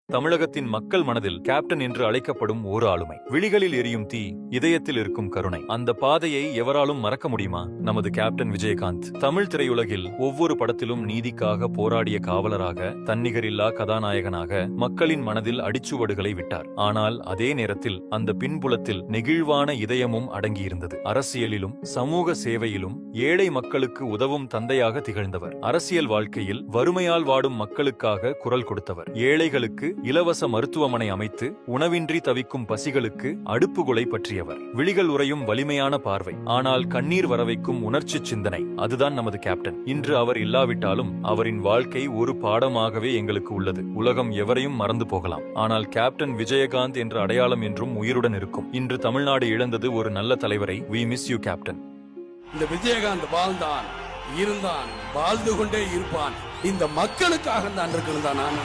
தமிழகத்தின் மக்கள் மனதில் கேப்டன் என்று அழைக்கப்படும் ஓர் ஆளுமை. விழிகளில் எரியும் தீ, இதயத்தில் இருக்கும் கருணை. அந்த பாதையை எவராலும் மறக்க முடியுமா? நமது கேப்டன் விஜயகாந்த். தமிழ் திரையுலகில் ஒவ்வொரு படத்திலும் நீதிக்காக போராடிய காவலராக, தன்னிகரில்லா கதாநாயகனாக மக்களின் மனதில் அடிச்சுவடுகளை விட்டார். ஆனால் அதே நேரத்தில் அந்த பின்புலத்தில் நெகிழ்வான இதயமும் அடங்கியிருந்தது. அரசியலிலும் சமூக சேவையிலும் ஏழை மக்களுக்கு உதவும் தந்தையாக திகழ்ந்தவர். அரசியல் வாழ்க்கையில் வறுமையால் வாடும் மக்களுக்காக குரல் கொடுத்தவர். ஏழைகளுக்கு இலவச மருத்துவமனை அமைத்து உணவின்றி தவிக்கும் பசிகளுக்கு அடுப்புகுலை பற்றியவர். விழிகள் உறையும் வலிமையான பார்வை, ஆனால் கண்ணீர் வரவைக்கும் உணர்ச்சி சிந்தனை. அதுதான் நமது கேப்டன். இன்று அவர் இல்லாவிட்டாலும் அவரின் வாழ்க்கை ஒரு பாடமாகவே எங்களுக்கு உள்ளது. உலகம் எவரையும் மறந்து போகலாம், ஆனால் கேப்டன் விஜயகாந்த் என்ற அடையாளம் என்றும் உயிருடன் இருக்கும். இன்று தமிழ்நாடு இழந்தது ஒரு நல்ல தலைவரை. We miss you, captain. இந்த விஜயகாந்த் வாழ்ந்தான், இருந்தான், வாழ்ந்து கொண்டே இருப்பான். இந்த மக்களுக்காக தான் இருக்கிறதா நான்